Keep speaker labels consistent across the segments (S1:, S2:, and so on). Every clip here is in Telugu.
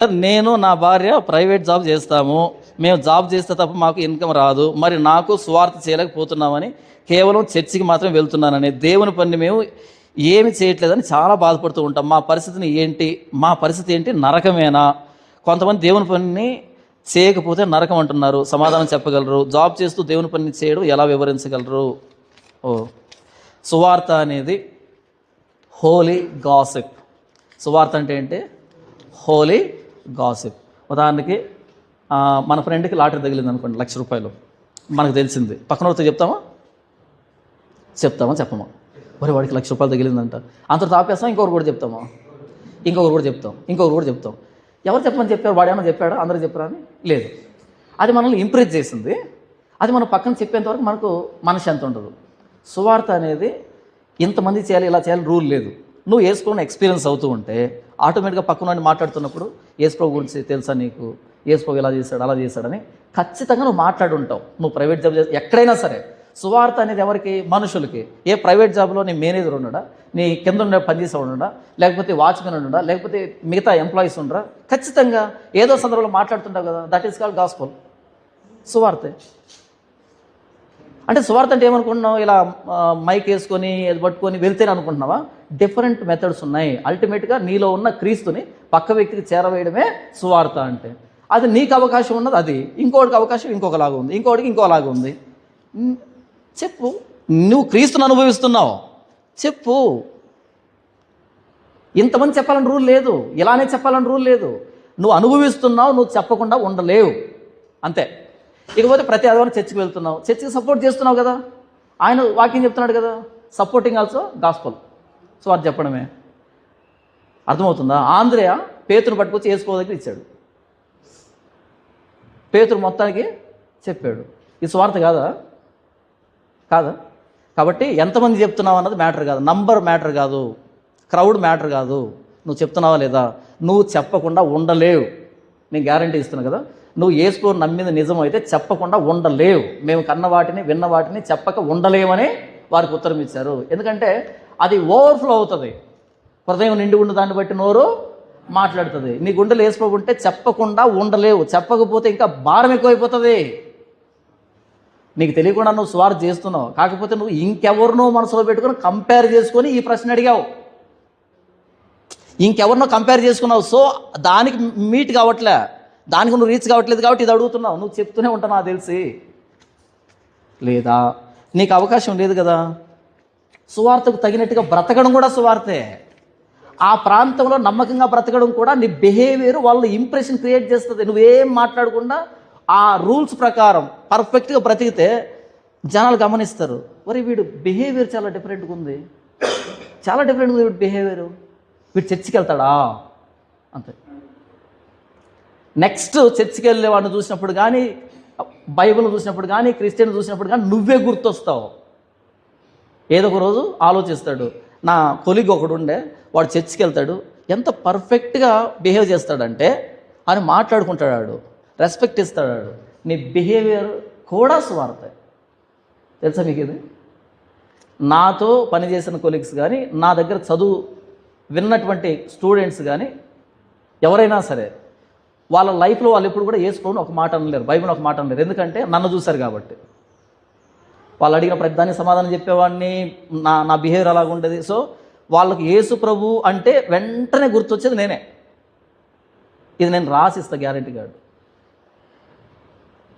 S1: నేను నా భార్య ప్రైవేట్ జాబ్ చేస్తాము, మేము జాబ్ చేస్తే తప్ప మాకు ఇన్కమ్ రాదు, మరి నాకు సువార్త చేయలేకపోతున్నామని కేవలం చర్చికి మాత్రం వెళ్తున్నానని, దేవుని పని మేము ఏమి చేయట్లేదని చాలా బాధపడుతూ ఉంటాం. మా పరిస్థితి ఏంటి? నరకమేనా? కొంతమంది దేవుని పనిని చేయకపోతే నరకం అంటున్నారు. సమాధానం చెప్పగలరు? జాబ్ చేస్తూ దేవుని పని చేయడం ఎలా వివరించగలరు? సువార్త అనేది హోలీ గాసిప్. సువార్త అంటే ఏంటి? హోలీ గాసిప్. ఉదాహరణకి మన ఫ్రెండ్కి లాటరీ తగిలింది అనుకోండి, ₹1,00,000. మనకు తెలిసింది, పక్కన వాళ్ళతో చెప్తామా? చెప్పమా? మరి వాడికి ₹1,00,000 తగిలిందంట, అంతలో ఆపేస్తాం. ఇంకొకరు కూడా చెప్తాం. ఎవరు చెప్పమని చెప్పారు? వాడు ఏమన్నా చెప్పాడా? అందరూ చెప్పారా అని లేదు. అది మనల్ని ఇంప్రెస్ చేసింది. అది మనం పక్కన చెప్పేంతవరకు మనకు మనశ్శాంతి ఉండదు. సువార్త అనేది ఇంతమంది చేయాలి, ఇలా చేయాలి రూల్ లేదు. నువ్వు యేసుప్రభుని ఎక్స్పీరియన్స్ అవుతూ ఉంటే ఆటోమేటిక్గా పక్కన మాట్లాడుతున్నప్పుడు యేసుప్రభు గురించి తెలుసా నీకు, యేసుప్రభు ఇలా చేశాడు అలా చేశాడని ఖచ్చితంగా నువ్వు మాట్లాడుంటావు. నువ్వు ప్రైవేట్ జాబ్ చేసి ఎక్కడైనా సరే సువార్త అనేది ఎవరికి? మనుషులకి. ఏ ప్రైవేట్ జాబ్లో నీ మేనేజర్ ఉండడా, నీ కింద ఉండే పనిచేసే ఉండడా, లేకపోతే వాచ్మెన్ ఉండడా, లేకపోతే మిగతా ఎంప్లాయీస్ ఉండరా? ఖచ్చితంగా ఏదో సందర్భంలో మాట్లాడుతుంటావు కదా. That is called gospel. సువార్తే అంటే. సువార్త అంటే ఏమనుకుంటున్నావు? ఇలా మైక్ వేసుకొని పట్టుకొని వెళ్తేనే అనుకుంటున్నావా? డిఫరెంట్ మెథడ్స్ ఉన్నాయి. అల్టిమేట్గా నీలో ఉన్న క్రీస్తుని పక్క వ్యక్తికి చేరవేయడమే సువార్త అంటే. అది నీకు అవకాశం ఉన్నది అది, ఇంకోటికి అవకాశం ఇంకొకలాగా ఉంది, ఇంకోటికి ఇంకోలాగా ఉంది. చెప్పు, నువ్వు క్రీస్తుని అనుభవిస్తున్నావు, చెప్పు. ఇంతమంది చెప్పాలని రూల్ లేదు, ఇలానే చెప్పాలని రూల్ లేదు. నువ్వు అనుభవిస్తున్నావు, నువ్వు చెప్పకుండా ఉండలేవు, అంతే. ఇకపోతే ప్రతి ఆదివారం చర్చికి వెళ్తున్నావు, చర్చికి సపోర్ట్ చేస్తున్నావు కదా. ఆయన వాక్యం చెప్తున్నాడు కదా, సపోర్టింగ్ ఆల్సో గాస్పల్. సో అది చెప్పడమే. అర్థమవుతుందా? ఆంధ్రేయ పేతురు పట్టుకొచ్చి యేసుప్రభు దగ్గర ఇచ్చాడు, పేతురు మొత్తానికి చెప్పాడు. ఈ స్వార్థ కాదా? కాబట్టి ఎంతమంది చెప్తున్నావు అన్నది మ్యాటర్ కాదు, నంబర్ మ్యాటర్ కాదు, క్రౌడ్ మ్యాటర్ కాదు. నువ్వు చెప్తున్నావా లేదా? నువ్వు చెప్పకుండా ఉండలేవు. నేను గ్యారంటీ ఇస్తున్నా కదా. నువ్వు యేసుప్రభుని నమ్మింది నిజం అయితే చెప్పకుండా ఉండలేవు. మేము కన్న వాటిని విన్న వాటిని చెప్పక ఉండలేమని వారికి ఉత్తరం ఇచ్చారు. ఎందుకంటే అది ఓవర్ఫ్లో అవుతుంది. హృదయం నిండి ఉన్న దాన్ని బట్టి నోరు మాట్లాడుతుంది. నీ గుండెలు యేసుప్రభు ఉంటే చెప్పకుండా ఉండలేవు. చెప్పకపోతే ఇంకా భారం ఎక్కువైపోతుంది. నీకు తెలియకుండా నువ్వు సువార్త చేస్తున్నావు, కాకపోతే నువ్వు ఇంకెవరినో మనసులో పెట్టుకుని కంపేర్ చేసుకొని ఈ ప్రశ్న అడిగావు, ఇంకెవరినో కంపేర్ చేసుకున్నావు. సో దానికి మీట్ కావట్లే, దానికి నువ్వు రీచ్ కావట్లేదు, కాబట్టి ఇది అడుగుతున్నావు. నువ్వు చెప్తూనే ఉంటావు నాకు తెలిసి, లేదా నీకు అవకాశం లేదు కదా. సువార్తకు తగినట్టుగా బ్రతకడం కూడా సువార్తే. ఆ ప్రాంతంలో నమ్మకంగా బ్రతకడం కూడా నీ బిహేవియర్ వాళ్ళ ఇంప్రెషన్ క్రియేట్ చేస్తుంది. నువ్వేం మాట్లాడకుండా ఆ రూల్స్ ప్రకారం పర్ఫెక్ట్గా బ్రతికితే జనాలు గమనిస్తారు, మరి వీడు బిహేవియర్ చాలా డిఫరెంట్గా ఉంది, వీడి బిహేవియర్, వీడు చర్చికి వెళ్తాడా అంతే. నెక్స్ట్ చర్చికి వెళ్ళే వాడిని చూసినప్పుడు కానీ, బైబిల్ చూసినప్పుడు కానీ, క్రిస్టియన్ చూసినప్పుడు కానీ నువ్వే గుర్తొస్తావు. ఏదో ఒక రోజు ఆలోచిస్తాడు, నా కొలీగ్ ఒకడు ఉండే, వాడు చర్చికి వెళ్తాడు, ఎంత పర్ఫెక్ట్గా బిహేవ్ చేస్తాడంటే అని మాట్లాడుకుంటాడు, రెస్పెక్ట్ ఇస్తాడు. నీ బిహేవియర్ కూడా సువార్త. తెలుసా మీకు ఇది? నాతో పనిచేసిన కొలీగ్స్ కానీ, నా దగ్గర చదువు విన్నటువంటి స్టూడెంట్స్ కానీ, ఎవరైనా సరే వాళ్ళ లైఫ్లో వాళ్ళు ఎప్పుడు కూడా యేసుప్రభుని ఒక మాట అనలేరు, బైబిల్ ఒక మాట అనలేరు. ఎందుకంటే నన్ను చూశారు కాబట్టి. వాళ్ళు అడిగిన ప్రతి దానికి సమాధానం చెప్పేవాడిని, నా బిహేవియర్ అలాగ ఉండేది. సో వాళ్ళకి యేసుప్రభు అంటే వెంటనే గుర్తొచ్చేది నేనే. ఇది నేను రాసిస్తా గ్యారెంటీ కార్డు.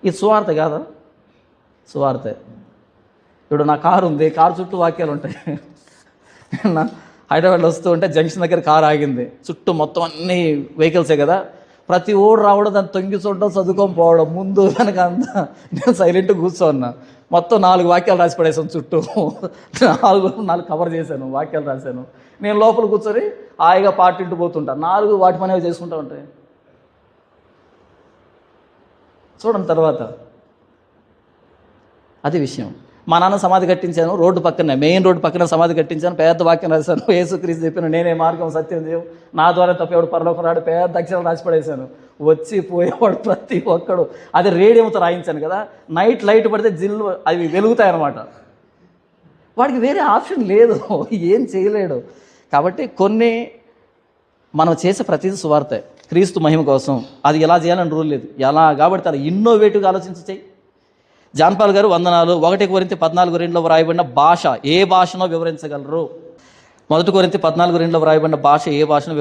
S1: ఇది సువార్త కాదా? సువార్తే. ఇప్పుడు నా కారు ఉంది, కారు చుట్టూ వాక్యాలు ఉంటాయి. హైదరాబాద్లో వస్తూ ఉంటే జంక్షన్ దగ్గర కారు ఆగింది, చుట్టూ మొత్తం అన్ని వెహికల్సే కదా. ప్రతి ఓడు రావడం, దాన్ని తొంగి చూడడం, చదువుకొని పోవడం, ముందు కనుక అంతా. నేను సైలెంట్గా కూర్చోన్నా, మొత్తం 4 వాక్యాలు రాసి పడేసాను చుట్టూ. 4 కవర్ చేశాను, వాక్యాలు రాశాను. నేను లోపల కూర్చొని హాయిగా పాటింటూ పోతుంటా, 4 వాటి పని చేసుకుంటూ ఉంటాయి. చూడండి తర్వాత అది విషయం. మా నాన్న సమాధి కట్టించాను, రోడ్డు పక్కనే, మెయిన్ రోడ్డు పక్కన సమాధి కట్టించాను, పెద్ద వాక్యం రాశాను, యేసుక్రీస్తు చెప్పాను, నేనే మార్గం సత్యం దేవు, నా ద్వారా తప్ప ఎవడు పరలోకం రాడు, పెద్ద అక్షరాలు రాసి పడేశాను. వచ్చి పోయేవాడు ప్రతి ఒక్కడు. అది రేడియంతో రాయించాను కదా, నైట్ లైట్ పడితే జిల్లు అవి వెలుగుతాయి అన్నమాట. వాడికి వేరే ఆప్షన్ లేదు, ఏం చేయలేడు. కాబట్టి కొన్ని మనం చేసే ప్రతిదీ సువార్తే. క్రీస్తు మహిమ కోసం. అది ఎలా చేయాలని రూల్ లేదు, ఎలా కాబట్టి అలా ఇన్నోవేటివ్గా ఆలోచించి చేయి. జాన్పాల్ గారు వందనాలు. 1 కొరింథీ 14:2 వ్రాయబడిన భాష ఏ భాషనో వివరించగలరు? 1 కొరింథీ 14:2 వ్రాయబడిన భాష ఏ భాషను